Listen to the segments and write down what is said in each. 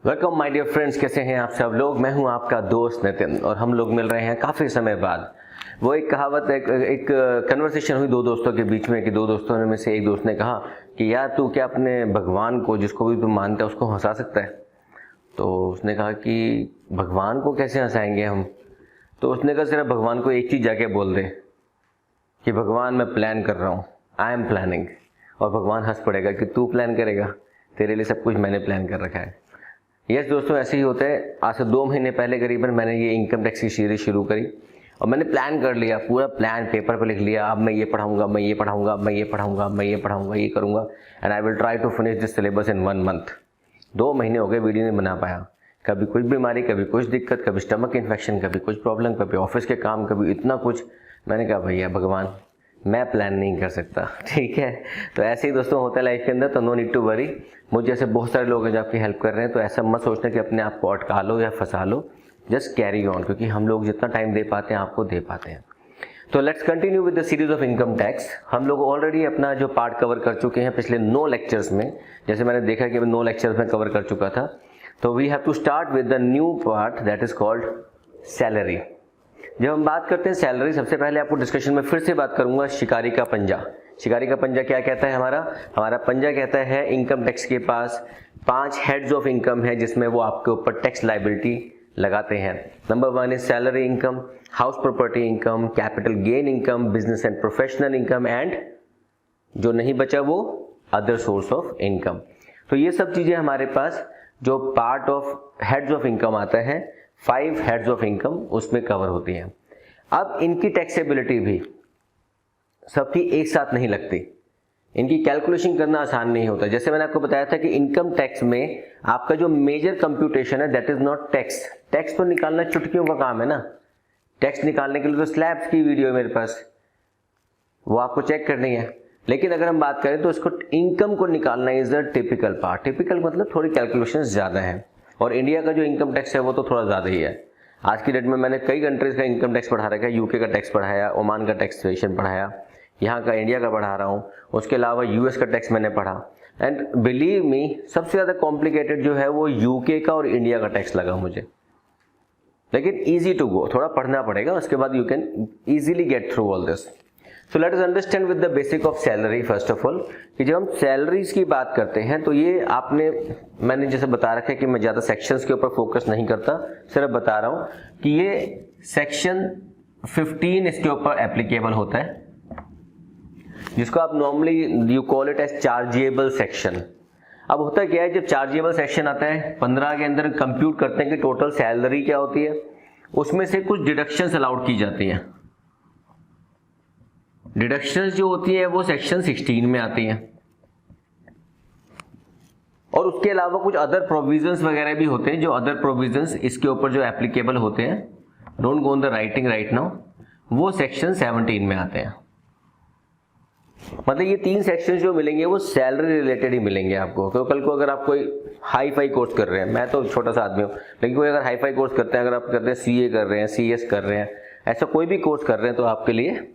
Welcome my dear friends, कैसे हैं आप सब लोग। मैं हूं आपका दोस्त नितिन और हम लोग मिल रहे हैं काफ़ी समय बाद। वो एक कहावत एक कन्वर्सेशन हुई दो दोस्तों के बीच में कि दो दोस्तों में से एक दोस्त ने कहा कि यार तू क्या अपने भगवान को, जिसको भी तू मानता है, उसको हंसा सकता है। तो उसने कहा कि भगवान को कैसे हंसाएंगे हम। तो उसने कहा सिर्फ भगवान को एक चीज़ जाके बोल दे कि भगवान मैं प्लान कर रहा हूँ, आई एम प्लानिंग। और भगवान हंस पड़ेगा कि तू प्लान करेगा, तेरे लिए सब कुछ मैंने प्लान कर रखा है। यस दोस्तों, ऐसे ही होता है। आज से 2 महीने पहले करीबन मैंने ये इनकम टैक्स की सीरीज शुरू करी और मैंने प्लान कर लिया, पूरा प्लान पेपर पर लिख लिया। अब मैं ये पढ़ाऊंगा, मैं ये पढ़ाऊंगा, मैं ये पढ़ाऊंगा, मैं ये पढ़ाऊंगा, ये करूंगा and I will try to finish this syllabus in 1 month. 2 महीने हो गए वीडियो नहीं बना पाया। कभी कुछ बीमारी, कभी कुछ दिक्कत, कभी स्टमक इन्फेक्शन, कभी कुछ प्रॉब्लम, कभी ऑफिस के काम, कभी इतना कुछ। मैंने कहा भैया भगवान मैं प्लान नहीं कर सकता, ठीक है। तो ऐसे ही दोस्तों होता है लाइफ के अंदर, तो नो नीड टू वरी। मुझे जैसे बहुत सारे लोग हैं जो आपकी हेल्प कर रहे हैं, तो ऐसा मत सोचना कि अपने आप को अटका लो या फंसा लो। जस्ट कैरी ऑन, क्योंकि हम लोग जितना टाइम दे पाते हैं आपको दे पाते हैं। तो let's continue with the series of income tax. हम लोग ऑलरेडी अपना जो पार्ट कवर कर चुके हैं पिछले 9 लेक्चर्स में। जैसे मैंने देखा कि मैं 9 लेक्चर्स में कवर कर चुका था। तो we have to start with the new part that is called salary. जब हम बात करते हैं सैलरी, सबसे पहले आपको डिस्कशन में फिर से बात करूंगा शिकारी का पंजा। शिकारी का पंजा क्या कहता है? हमारा पंजा कहता है इनकम टैक्स के पास 5 हेड्स ऑफ इनकम है जिसमें वो आपके ऊपर टैक्स लायबिलिटी लगाते हैं। Number 1 is salary income, house property income, capital gain income, business and professional income and जो नहीं बचा वो अदर सोर्स ऑफ इनकम। तो ये सब चीजें हमारे पास जो part of heads of income आता है, 5 हेड्स ऑफ इनकम उसमें कवर होती हैं। अब इनकी टैक्सेबिलिटी भी सबकी एक साथ नहीं लगती, इनकी कैलकुलेशन करना आसान नहीं होता। जैसे मैंने आपको बताया था कि इनकम टैक्स में आपका जो मेजर कंप्यूटेशन है that is not tax. Tax तो निकालना चुटकियों का काम है ना। टैक्स निकालने के लिए तो स्लैब्स की वीडियो है मेरे पास, वो आपको चेक करनी है। लेकिन अगर हम बात करें तो इसको इनकम को निकालना is the typical part. Typical मतलब थोड़ी कैलकुलेशन ज्यादा है, और इंडिया का जो इनकम टैक्स है वो तो थोड़ा ज़्यादा ही है। आज की डेट में मैंने कई कंट्रीज़ का इनकम टैक्स पढ़ा रखा है। यूके का टैक्स पढ़ाया, ओमान का टैक्सेशन पढ़ाया, यहाँ का इंडिया का पढ़ा रहा हूँ, उसके अलावा यूएस का टैक्स मैंने पढ़ा। एंड बिलीव मी, सबसे ज़्यादा कॉम्प्लिकेटेड जो है वो यूके का और इंडिया का टैक्स लगा मुझे। लेकिन ईजी टू गो, थोड़ा पढ़ना पड़ेगा, उसके बाद you can easily get through all this. So let us understand with the basic of salary first of all, कि जब हम सैलरीज की बात करते हैं तो ये मैंने जैसे बता रखा है कि मैं ज़्यादा सेक्शंस के ऊपर फोकस नहीं करता, सिर्फ बता रहा हूँ कि ये सेक्शन 15 इसके ऊपर एप्लीकेबल होता है, जिसको आप normally you call it as chargeable section. अब होता क्या है, जब चार्जेबल सेक्शन आता है 15 के अंदर कंप्यूट करते हैं कि टोटल सैलरी क्या होती है, उसमें से कुछ डिडक्शंस अलाउड की जाती हैं। डिडक्शंस जो होती है वो सेक्शन 16 में आती हैं, और उसके अलावा कुछ अदर प्रोविजंस वगैरह भी होते हैं। जो अदर प्रोविजंस इसके ऊपर जो एप्लीकेबल होते हैं, don't go on the writing right now, वो सेक्शन 17 में आते हैं। मतलब ये 3 सेक्शन जो मिलेंगे वो सैलरी रिलेटेड ही मिलेंगे आपको। तो कल को अगर आप कोई हाई फाई कोर्स कर रहे हैं, मैं तो छोटा सा आदमी हूँ, लेकिन कोई अगर हाई फाई कोर्स करते हैं, अगर आप करते हैं सीए कर रहे हैं, सीएस कर रहे हैं, ऐसा कोई भी कोर्स कर रहे हैं, तो आपके लिए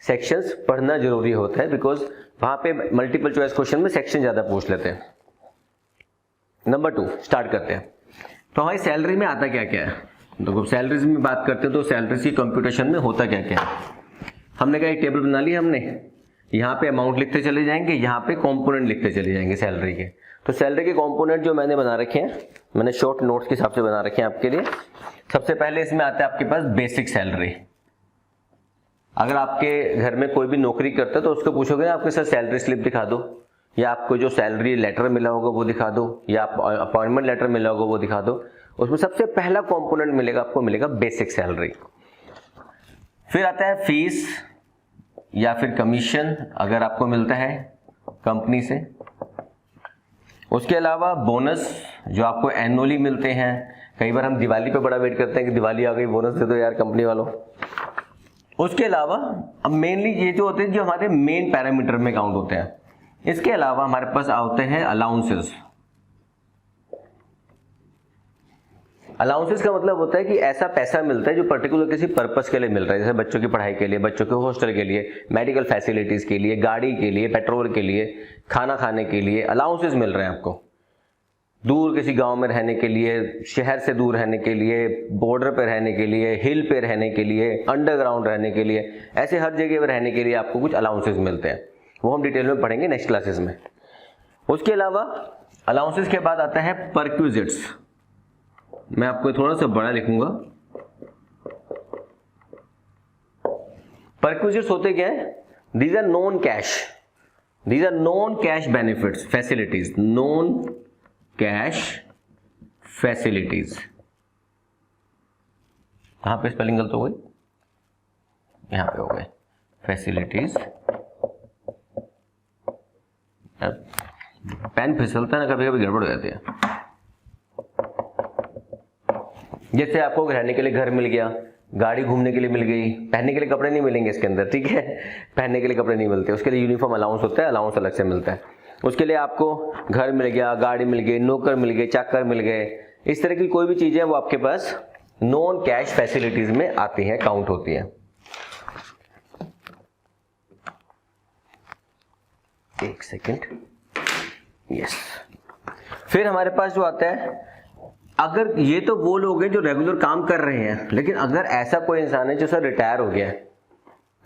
सेक्शंस पढ़ना जरूरी होता है, बिकॉज वहां पे मल्टीपल चॉइस क्वेश्चन में सेक्शन ज्यादा पूछ लेते हैं। नंबर 2 स्टार्ट करते हैं। तो हमारी सैलरी में आता क्या क्या है। तो सैलरीज में बात करते हैं तो सैलरीज की कंप्यूटेशन में होता क्या क्या है। हमने कहा एक टेबल बना ली हमने, यहाँ पे अमाउंट लिखते चले जाएंगे, यहाँ पे कॉम्पोनेंट लिखते चले जाएंगे सैलरी के। तो सैलरी के कॉम्पोनेंट जो मैंने बना रखे हैं, मैंने शॉर्ट नोट्स के हिसाब से बना रखे हैं आपके लिए। सबसे पहले इसमें आता है आपके पास बेसिक सैलरी। अगर आपके घर में कोई भी नौकरी करता है तो उसको पूछोगे ना आपके साथ सैलरी स्लिप दिखा दो, या आपको जो सैलरी लेटर मिला होगा वो दिखा दो, या अपॉइंटमेंट लेटर मिला होगा वो दिखा दो। उसमें सबसे पहला कंपोनेंट मिलेगा आपको, मिलेगा बेसिक सैलरी। फिर आता है फीस या फिर कमीशन अगर आपको मिलता है कंपनी से। उसके अलावा बोनस जो आपको एनुअली मिलते हैं। कई बार हम दिवाली पे बड़ा वेट करते हैं कि दिवाली आ गई, बोनस दे दो यार कंपनी वालों। उसके अलावा अब मेनली ये जो होते हैं जो हमारे मेन पैरामीटर में काउंट होते हैं। इसके अलावा हमारे पास आते हैं अलाउंसेस। अलाउंसेस का मतलब होता है कि ऐसा पैसा मिलता है जो पर्टिकुलर किसी पर्पस के लिए मिल रहा है, जैसे बच्चों की पढ़ाई के लिए, बच्चों के हॉस्टल के लिए, मेडिकल फैसिलिटीज के लिए, गाड़ी के लिए, पेट्रोल के लिए, खाना खाने के लिए अलाउंसेस मिल रहे हैं आपको। दूर किसी गांव में रहने के लिए, शहर से दूर रहने के लिए, बॉर्डर पे रहने के लिए, हिल पे रहने के लिए, अंडरग्राउंड रहने के लिए, ऐसे हर जगह पे रहने के लिए आपको कुछ अलाउंसेस मिलते हैं। वो हम डिटेल में पढ़ेंगे नेक्स्ट क्लासेस में। उसके अलावा अलाउंसेस के बाद आता है परक्विजिट्स। मैं आपको थोड़ा सा बड़ा लिखूंगा। परक्विजिट्स होते क्या है? These are non cash, these are non cash benefits, facilities, non cash facilities. कहां पे स्पेलिंग गलत हो गई? यहां पे हो गए फैसिलिटीज। पेन फिसलता है ना, कभी कभी गड़बड़ हो जाती है। जैसे आपको रहने के लिए घर मिल गया, गाड़ी घूमने के लिए मिल गई, पहनने के लिए कपड़े नहीं मिलेंगे इसके अंदर, ठीक है, पहनने के लिए कपड़े नहीं मिलते, उसके लिए यूनिफॉर्म अलाउंस होता है, अलाउंस अलग से मिलता है। उसके लिए आपको घर मिल गया, गाड़ी मिल गई, नौकर मिल गए, चाकर मिल गए, इस तरह की कोई भी चीजें वो आपके पास नॉन कैश फैसिलिटीज में आती हैं, काउंट होती हैं। एक सेकेंड, यस। फिर हमारे पास जो आता है, अगर ये तो वो लोग हैं जो रेगुलर काम कर रहे हैं, लेकिन अगर ऐसा कोई इंसान है जो सर रिटायर हो गया है,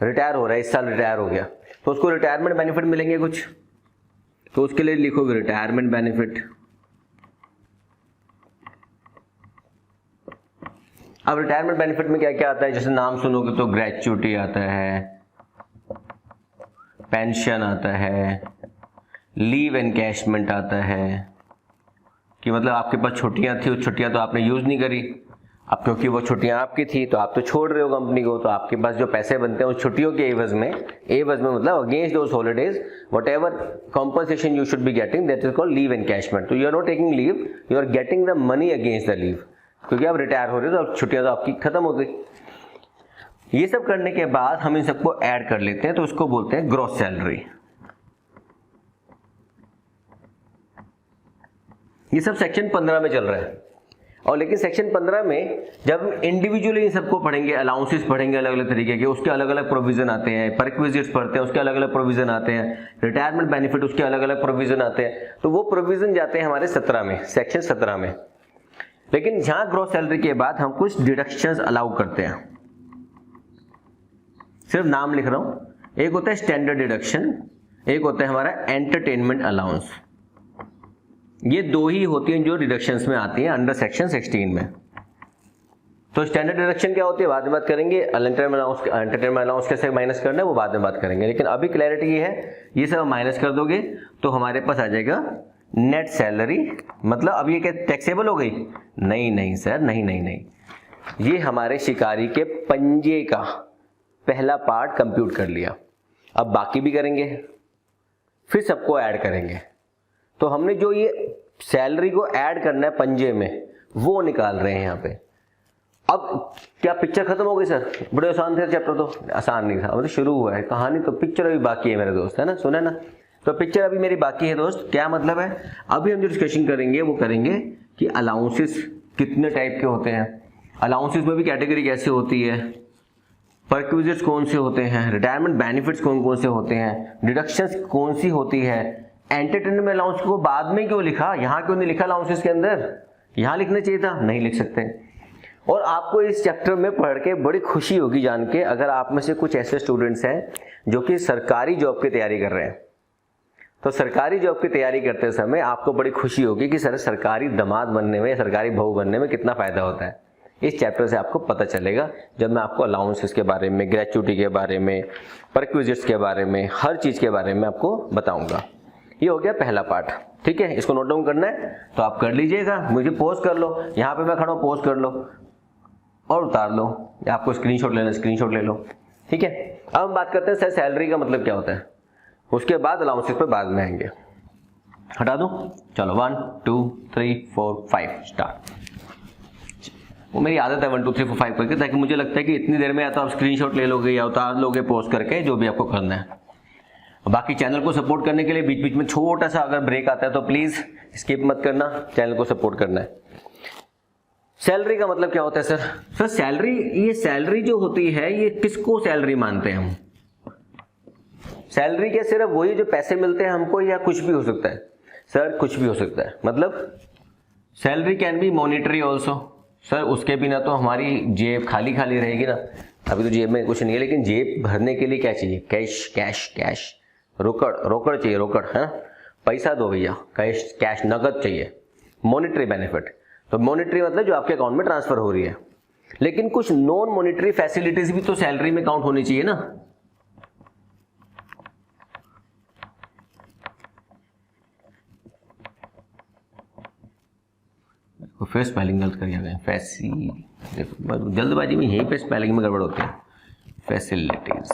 रिटायर हो रहा है, इस साल रिटायर हो गया, तो उसको रिटायरमेंट बेनिफिट मिलेंगे कुछ, तो उसके लिए लिखोगे रिटायरमेंट बेनिफिट। अब रिटायरमेंट बेनिफिट में क्या क्या आता है? जैसे नाम सुनोगे तो ग्रेच्युटी आता है, पेंशन आता है, लीव एनकैशमेंट आता है, कि मतलब आपके पास छुट्टियां थी, उस छुट्टियां तो आपने यूज नहीं करी, अब क्योंकि वो छुट्टियां आपकी थी तो आप तो छोड़ रहे हो कंपनी को, तो आपके पास जो पैसे बनते हैं उस छुट्टियों के एवज में मतलब against those holidays whatever compensation you should be getting, that is called leave encashment. तो you are not taking leave, you are getting the money against the leave, क्योंकि आप रिटायर हो रहे हो तो अब छुट्टियां तो आपकी खत्म हो गई। ये सब करने के बाद हम इन सबको ऐड कर लेते हैं, तो उसको बोलते हैं ग्रॉस सैलरी। ये सब सेक्शन 15 में चल रहा है। और लेकिन सेक्शन 15 में जब हम इंडिविजुअली इन सबको पढ़ेंगे, अलाउंसेस पढ़ेंगे अलग अलग तरीके के, उसके अलग अलग प्रोविजन आते हैं, परक्विजिट्स पढ़ते हैं उसके अलग अलग प्रोविजन आते हैं, रिटायरमेंट बेनिफिट उसके अलग अलग प्रोविजन आते हैं, तो वो प्रोविजन जाते हैं हमारे 17 में, सेक्शन 17 में। लेकिन जहां ग्रॉस सैलरी के बाद हम कुछ डिडक्शंस अलाउ करते हैं, सिर्फ नाम लिख रहा हूं। एक होता है स्टैंडर्ड डिडक्शन, एक होता है हमारा एंटरटेनमेंट अलाउंस। ये दो ही होती हैं जो डिडक्शंस में आती हैं अंडर सेक्शन 16 में। तो स्टैंडर्ड डिडक्शन क्या होती है बाद में बात करेंगे, एंटरटेनमेंट अलाउंस कैसे माइनस करना है वो बाद में बात करेंगे। लेकिन अभी क्लैरिटी ये है, ये सब माइनस कर दोगे तो हमारे पास आ जाएगा नेट सैलरी। मतलब अब ये क्या टैक्सेबल हो गई? नहीं सर, नहीं, ये हमारे शिकारी के पंजे का पहला पार्ट कंप्यूट कर लिया, अब बाकी भी करेंगे, फिर सबको ऐड करेंगे। तो हमने जो ये सैलरी को ऐड करना है पंजे में, वो निकाल रहे हैं यहाँ पे। अब क्या पिक्चर खत्म हो गई सर? बड़े आसान थे चैप्टर, तो आसान नहीं था, मतलब शुरू हुआ है कहानी, तो पिक्चर अभी बाकी है मेरे दोस्त, है ना, सुना ना। तो पिक्चर अभी मेरी बाकी है दोस्त। क्या मतलब है? अभी हम जो डिस्कशन करेंगे वो करेंगे कि अलाउंसेस कितने टाइप के होते हैं, अलाउंसेस में भी कैटेगरी कैसे होती है, परक्विजिट्स कौन से होते हैं, रिटायरमेंट बेनिफिट्स कौन कौन से होते हैं, डिडक्शंस कौन सी होती है, एंटरटेनमेंट अलाउंस को बाद में क्यों लिखा, यहां क्यों नहीं लिखा अलाउंसेस के अंदर, यहां लिखना चाहिए था, नहीं लिख सकते। और आपको इस चैप्टर में पढ़ के बड़ी खुशी होगी जान के, अगर आप में से कुछ ऐसे स्टूडेंट्स हैं जो कि सरकारी जॉब की तैयारी कर रहे हैं, तो सरकारी जॉब की तैयारी करते समय आपको बड़ी खुशी होगी कि सर सरकारी दामाद बनने में या सरकारी बहू बनने में कितना फायदा होता है। इस चैप्टर से आपको पता चलेगा जब मैं आपको अलाउंसेस के बारे में, ग्रेच्युटी के बारे में, परक्विजिट्स के बारे में, हर चीज के बारे में आपको बताऊंगा। ये हो गया पहला पार्ट, ठीक है। इसको नोट डाउन करना है तो आप कर लीजिएगा, मुझे पोस्ट कर लो, यहाँ पे मैं खड़ा हूँ, पोस्ट कर लो और उतार लो, आपको स्क्रीनशॉट लेना स्क्रीनशॉट ले लो, ठीक है। अब हम बात करते हैं सर सैलरी का मतलब क्या होता है, उसके बाद अलाउंसेस पे बाद में आएंगे। हटा दूं? चलो 1 2 3 4 5 स्टार्ट। वो मेरी आदत है 1 2 3 4 5 करके, ताकि मुझे लगता है कि इतनी देर में या तो आप स्क्रीनशॉट ले लोगे या उतार लोगे पोस्ट करके, जो भी आपको करना है। बाकी चैनल को सपोर्ट करने के लिए बीच बीच में छोटा सा अगर ब्रेक आता है तो प्लीज स्किप मत करना, चैनल को सपोर्ट करना है। सैलरी का मतलब क्या होता है सर? सर सैलरी, ये सैलरी जो होती है ये किसको सैलरी मानते हैं हम? सैलरी क्या सिर्फ वही जो पैसे मिलते हैं हमको, या कुछ भी हो सकता है? सर कुछ भी हो सकता है। मतलब salary can be monetary also. Sir उसके बिना तो हमारी जेब खाली खाली रहेगी ना। अभी तो जेब में कुछ नहीं है, लेकिन जेब भरने के लिए क्या चाहिए? कैश कैश कैश, रोकड़ रोकड़ चाहिए, रोकड़ है ना, पैसा दो भैया, कैश कैश नगद चाहिए। मॉनिटरी बेनिफिट, तो मॉनिटरी मतलब जो आपके अकाउंट में ट्रांसफर हो रही है। लेकिन कुछ नॉन मॉनिटरी फैसिलिटीज भी तो सैलरी में काउंट होनी चाहिए ना। फिर स्पेलिंग गलत कर गया, फैसी, देखो जल्दबाजी में यहीं पे स्पेलिंग में गड़बड़ होती है। फैसिलिटीज,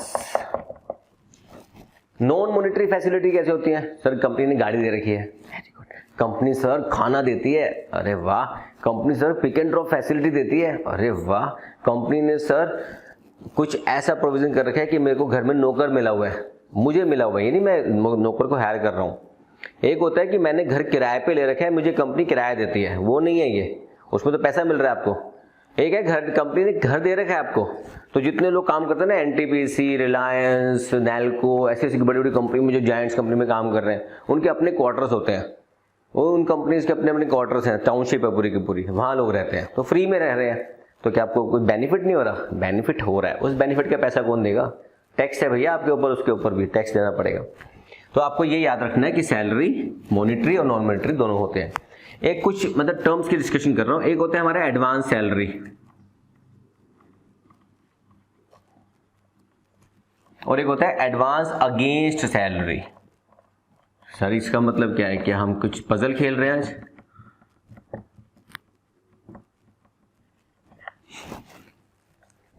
नॉन मॉनिटरी फैसिलिटी कैसे होती है? सर कंपनी ने गाड़ी दे रखी है, वेरी गुड। कंपनी सर खाना देती है, अरे वाह। Company sir pick and drop facility देती है, अरे वाह। कंपनी ने सर कुछ ऐसा प्रोविजन कर रखा है कि मेरे को घर में नौकर मिला हुआ है, मुझे मिला हुआ है, ये नहीं मैं नौकर को हायर कर रहा हूँ। एक होता है कि मैंने घर किराए पे ले रखा है, मुझे कंपनी किराया देती है, वो नहीं है ये, उसमें तो पैसा मिल रहा है आपको। एक है घर, कंपनी ने घर दे रखा है आपको। तो जितने लोग काम करते हैं ना, एनटीपीसी, रिलायंस, नैल्को, ऐसी ऐसी बड़ी बड़ी कंपनी में, जो जायंट्स कंपनी में काम कर रहे हैं, उनके अपने क्वार्टर्स होते हैं। वो उन कंपनीज के अपने अपने क्वार्टर्स हैं, टाउनशिप है पूरी की पूरी, वहाँ लोग रहते हैं, तो फ्री में रह रहे हैं। तो क्या आपको कोई बेनिफिट नहीं हो रहा? बेनिफिट हो रहा है। उस बेनिफिट का पैसा कौन देगा? टैक्स है भैया आपके ऊपर, उसके ऊपर भी टैक्स देना पड़ेगा। तो आपको ये याद रखना है कि सैलरी मॉनिटरी और नॉन मॉनिटरी दोनों होते हैं। एक कुछ मतलब टर्म्स की डिस्कशन कर रहा हूं। एक होता है हमारा एडवांस सैलरी, और एक होता है एडवांस अगेंस्ट सैलरी। सर इसका मतलब क्या है? कि हम कुछ पजल खेल रहे हैं आज?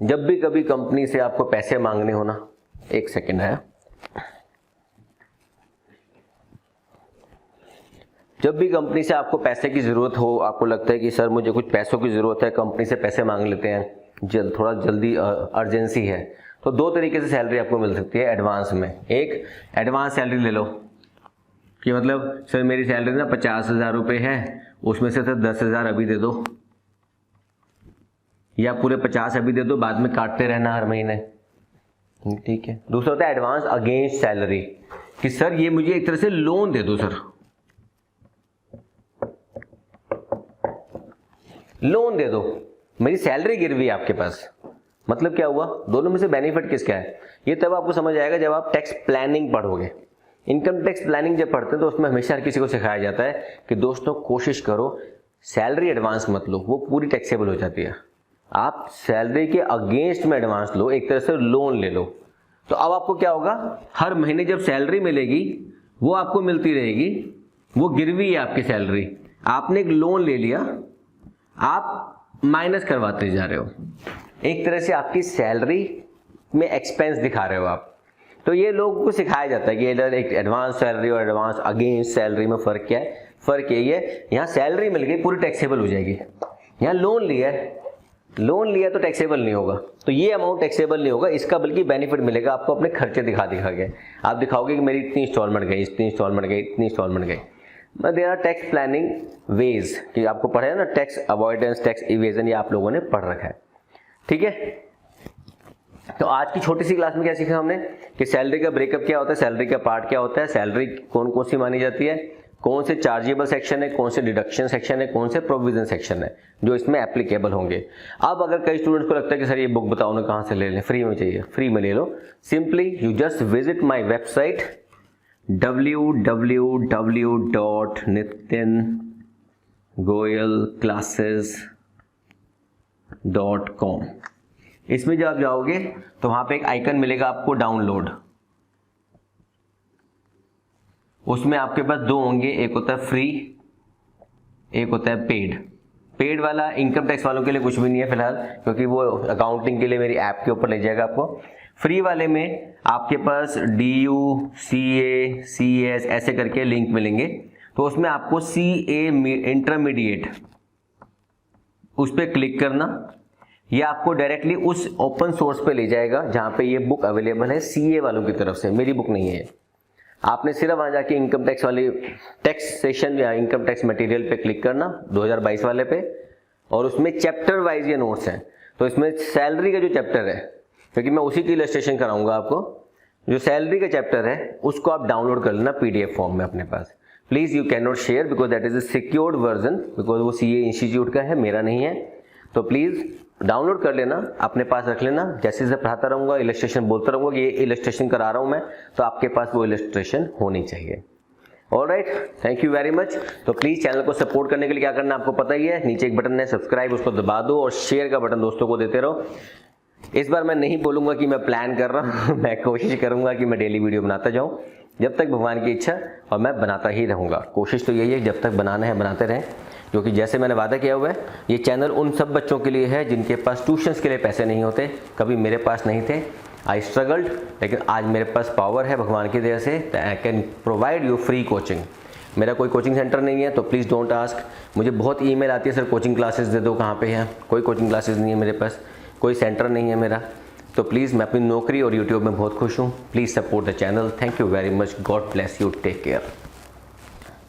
जब भी कभी कंपनी से आपको पैसे मांगने हो ना, एक सेकेंड है, जब भी कंपनी से आपको पैसे की ज़रूरत हो, आपको लगता है कि सर मुझे कुछ पैसों की ज़रूरत है, कंपनी से पैसे मांग लेते हैं, थोड़ा जल्दी अर्जेंसी है, तो दो तरीके से सैलरी आपको मिल सकती है एडवांस में। एक, एडवांस सैलरी ले लो कि मतलब सर मेरी सैलरी ना 50,000 रुपये है, उसमें से सर 10,000 अभी दे दो, या पूरे 50 अभी दे दो, बाद में काटते रहना हर महीने, ठीक है। दूसरा होता है एडवांस अगेंस्ट सैलरी, कि सर ये मुझे एक तरह से लोन दे दो, सर लोन दे दो, मेरी सैलरी गिरवी है आपके पास। मतलब क्या हुआ? दोनों में से बेनिफिट किसका है? ये तब आपको समझ आएगा जब आप टैक्स प्लानिंग पढ़ोगे। इनकम टैक्स प्लानिंग जब पढ़ते हैं तो उसमें हमेशा हर किसी को सिखाया जाता है कि दोस्तों कोशिश करो सैलरी एडवांस मत लो, वो पूरी टैक्सेबल हो जाती है। आप सैलरी के अगेंस्ट में एडवांस लो, एक तरह से लोन ले लो। तो अब आपको क्या होगा? हर महीने जब सैलरी मिलेगी वो आपको मिलती रहेगी, वो गिरवी है आपकी सैलरी। आपने एक लोन ले लिया, आप माइनस करवाते जा रहे हो, एक तरह से आपकी सैलरी में एक्सपेंस दिखा रहे हो आप। तो ये लोगों को सिखाया जाता है कि इधर एक एडवांस सैलरी और एडवांस अगेंस्ट सैलरी में फ़र्क क्या है? फ़र्क यही है, यहाँ सैलरी मिल गई पूरी टैक्सेबल हो जाएगी, यहाँ लोन लिया तो टैक्सेबल नहीं होगा। तो ये अमाउंट टैक्सेबल नहीं होगा, इसका बल्कि बेनिफिट मिलेगा आपको अपने खर्चे दिखा के। आप दिखाओगे कि मेरी इतनी इंस्टॉलमेंट गई, इतनी इंस्टॉलमेंट गई, इतनी इंस्टॉलमेंट गई। There are tax planning ways, कि आपको पढ़ा है ना, टैक्स अवॉइडेंस, टैक्स इवेजन, ये आप लोगों ने पढ़ रखा है, ठीक है। तो आज की छोटी सी क्लास में क्या सीखा हमने कि सैलरी का ब्रेकअप क्या होता है, सैलरी का पार्ट क्या होता है, सैलरी कौन कौन सी मानी जाती है, कौन से चार्जेबल सेक्शन है, कौन से डिडक्शन सेक्शन है, कौन से प्रोविजन सेक्शन है जो इसमें एप्लीकेबल होंगे। अब अगर कई स्टूडेंट्स को लगता है कि सर ये बुक बताओ ना, कहाँ से ले लें, फ्री में चाहिए, फ्री में ले लो। Simply you just visit my website www.nitingoyalclasses.com। इसमें जब आप जाओगे तो वहां पे एक आइकन मिलेगा आपको डाउनलोड, उसमें आपके पास दो होंगे, एक होता है फ्री, एक होता है पेड। पेड वाला इनकम टैक्स वालों के लिए कुछ भी नहीं है फिलहाल, क्योंकि वो अकाउंटिंग के लिए मेरी ऐप के ऊपर ले जाएगा आपको। फ्री वाले में आपके पास DU, CA, CS ऐसे करके लिंक मिलेंगे, तो उसमें आपको CA इंटरमीडिएट उस पर क्लिक करना, या आपको डायरेक्टली उस ओपन सोर्स पे ले जाएगा जहां पे ये बुक अवेलेबल है CA वालों की तरफ से, मेरी बुक नहीं है। आपने सिर्फ वहां जाके इनकम टैक्स वाली टैक्स सेशन या इनकम टैक्स मटेरियल पे क्लिक करना 2022 वाले पे, और उसमें चैप्टर वाइज ये नोट्स हैं। तो इसमें सैलरी का जो चैप्टर है, क्योंकि मैं उसी की इलस्ट्रेशन कराऊंगा आपको, जो सैलरी का चैप्टर है उसको आप डाउनलोड कर लेना PDF फॉर्म में अपने पास। Please you can not share because that is a secured version, because वो CA इंस्टीट्यूट का है, मेरा नहीं है। तो प्लीज़ डाउनलोड कर लेना, अपने पास रख लेना। जैसे जैसे पढ़ाता रहूँगा, इलस्ट्रेशन बोलता रहूँगा कि ये इलस्ट्रेशन करा रहा हूँ मैं, तो आपके पास वो इलस्ट्रेशन होनी चाहिए। Alright, thank you very much. तो प्लीज़ चैनल को सपोर्ट करने के लिए क्या करना आपको पता ही है, नीचे एक बटन है सब्सक्राइब, उसको दबा दो और शेयर का बटन दोस्तों को देते रहो। इस बार मैं नहीं बोलूँगा कि मैं प्लान कर रहा हूँ मैं कोशिश करूँगा कि मैं डेली वीडियो बनाता जाऊँ जब तक भगवान की इच्छा, और मैं बनाता ही रहूँगा। कोशिश तो यही है जब तक बनाना है बनाते रहें, क्योंकि जैसे मैंने वादा किया हुआ है ये चैनल उन सब बच्चों के लिए है जिनके पास ट्यूशन्स के लिए पैसे नहीं होते। कभी मेरे पास नहीं थे, आई स्ट्रगल्ड, लेकिन आज मेरे पास पावर है भगवान की दया से, I can provide you free coaching. मेरा कोई कोचिंग सेंटर नहीं है, तो प्लीज़ डोंट आस्क। मुझे बहुत ईमेल आती है, सर कोचिंग क्लासेस दे दो, कहाँ पे है? कोई कोचिंग क्लासेस नहीं है मेरे पास, कोई सेंटर नहीं है मेरा। तो प्लीज़, मैं अपनी नौकरी और यूट्यूब में बहुत खुश हूँ। Please support the channel. Thank you very much. God bless you. Take care.